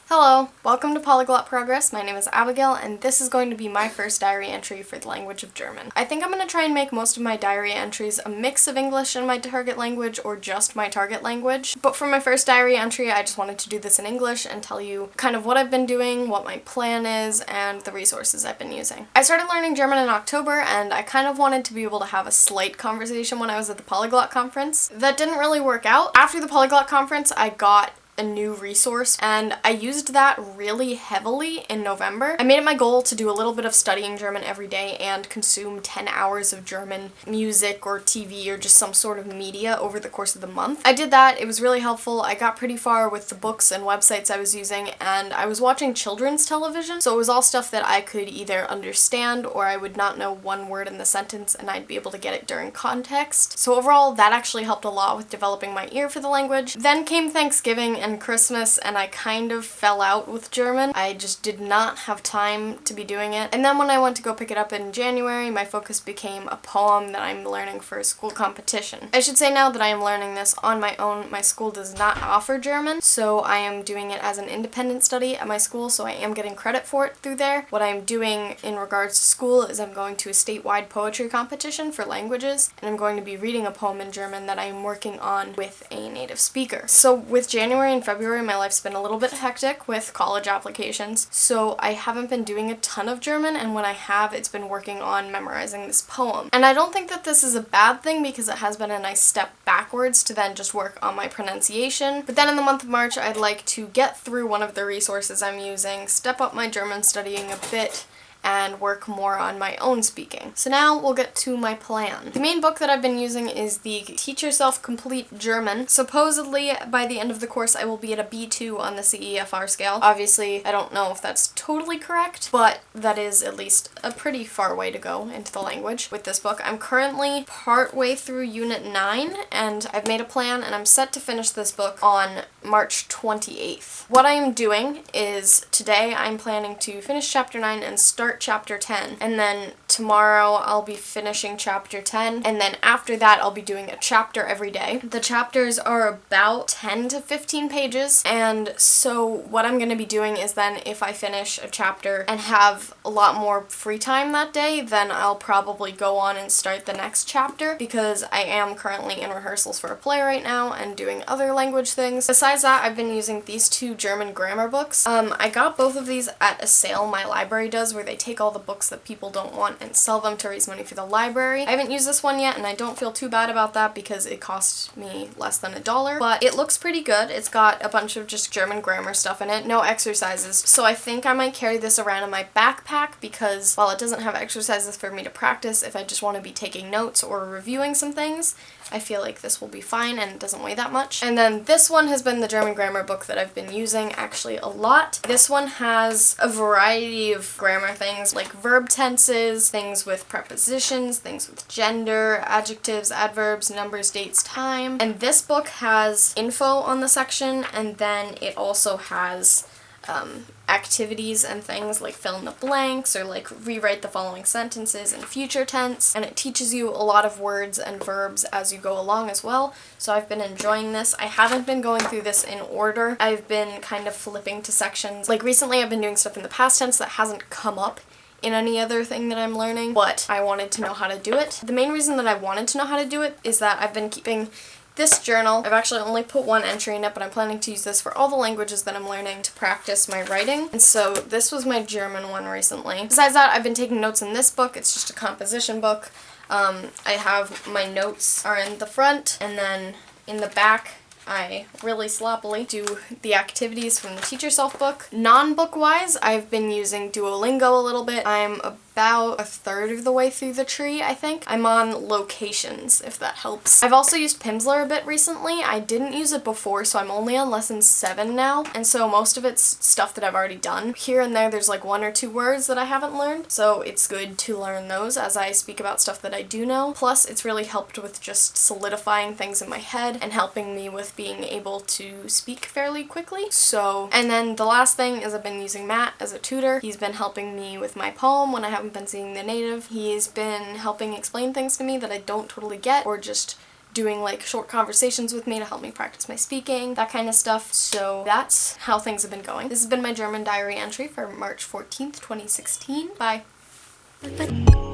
Hello, welcome to Polyglot Progress. My name is Abigail, and this is going to be my first diary entry for the language of German. I think I'm going to try and make most of my diary entries a mix of English and my target language, or just my target language. But for my first diary entry, I just wanted to do this in English and tell you kind of what I've been doing, what my plan is, and the resources I've been using. I started learning German in October, and I kind of wanted to be able to have a slight conversation when I was at the Polyglot conference. That didn't really work out. After the Polyglot conference, I got a new resource, and I used that really heavily in November. I made it my goal to do a little bit of studying German every day and consume 10 hours of German music or TV or just some sort of media over the course of the month. I did that. It was really helpful. I got pretty far with the books and websites I was using, and I was watching children's television, so it was all stuff that I could either understand or I would not know one word in the sentence and I'd be able to get it during context. So overall, that actually helped a lot with developing my ear for the language. Then came Thanksgiving and Christmas, and I kind of fell out with German. I just did not have time to be doing it. And then when I went to go pick it up in January, my focus became a poem that I'm learning for a school competition. I should say now that I am learning this on my own. My school does not offer German, so I am doing it as an independent study at my school, so I am getting credit for it through there. What I'm doing in regards to school is I'm going to a statewide poetry competition for languages, and I'm going to be reading a poem in German that I am working on with a native speaker. So with January and February, my life's been a little bit hectic with college applications, so I haven't been doing a ton of German, and when I have, it's been working on memorizing this poem. And I don't think that this is a bad thing because it has been a nice step backwards to then just work on my pronunciation. But then in the month of March, I'd like to get through one of the resources I'm using, step up my German studying a bit, and work more on my own speaking. So now we'll get to my plan. The main book that I've been using is the Teach Yourself Complete German. Supposedly, by the end of the course, I will be at a B2 on the CEFR scale. Obviously, I don't know if that's totally correct, but that is at least a pretty far way to go into the language with this book. I'm currently partway through Unit 9, and I've made a plan, and I'm set to finish this book on March 28th. What I am doing is today I'm planning to finish Chapter 9 and start Chapter 10, and then tomorrow I'll be finishing Chapter 10, and then after that I'll be doing a chapter every day. The chapters are about 10 to 15 pages, and so what I'm going to be doing is then if I finish a chapter and have a lot more free time that day, then I'll probably go on and start the next chapter, because I am currently in rehearsals for a play right now and doing other language things. Besides that, I've been using these two German grammar books. I got both of these at a sale my library does, where they take all the books that people don't want and sell them to raise money for the library. I haven't used this one yet, and I don't feel too bad about that because it cost me less than $1, but it looks pretty good. It's got a bunch of just German grammar stuff in it, no exercises, so I think I might carry this around in my backpack because while it doesn't have exercises for me to practice, if I just want to be taking notes or reviewing some things, I feel like this will be fine and it doesn't weigh that much. And then this one has been the German grammar book that I've been using actually a lot. This one has a variety of grammar things like verb tenses, things with prepositions, things with gender, adjectives, adverbs, numbers, dates, time. And this book has info on the section, and then it also has activities and things like fill in the blanks or like rewrite the following sentences in future tense, and it teaches you a lot of words and verbs as you go along as well. So I've been enjoying this. I haven't been going through this in order. I've been kind of flipping to sections. Like recently I've been doing stuff in the past tense that hasn't come up in any other thing that I'm learning, but I wanted to know how to do it. The main reason that I wanted to know how to do it is that I've been keeping this journal. I've actually only put one entry in it, but I'm planning to use this for all the languages that I'm learning to practice my writing. And so this was my German one recently. Besides that, I've been taking notes in this book. It's just a composition book. I have my notes are in the front, and then in the back I really sloppily do the activities from the Teach Yourself book. Non-book wise, I've been using Duolingo a little bit. I'm about a third of the way through the tree, I think. I'm on locations, if that helps. I've also used Pimsleur a bit recently. I didn't use it before, so I'm only on lesson 7 now, and so most of it's stuff that I've already done. Here and there's like 1 or 2 words that I haven't learned, so it's good to learn those as I speak about stuff that I do know. Plus, it's really helped with just solidifying things in my head and helping me with being able to speak fairly quickly. So, and then the last thing is I've been using Matt as a tutor. He's been helping me with my poem when I haven't been seeing the native. He's been helping explain things to me that I don't totally get or just doing like short conversations with me to help me practice my speaking, that kind of stuff. So that's how things have been going. This has been my German diary entry for March 14th, 2016. Bye. Bye.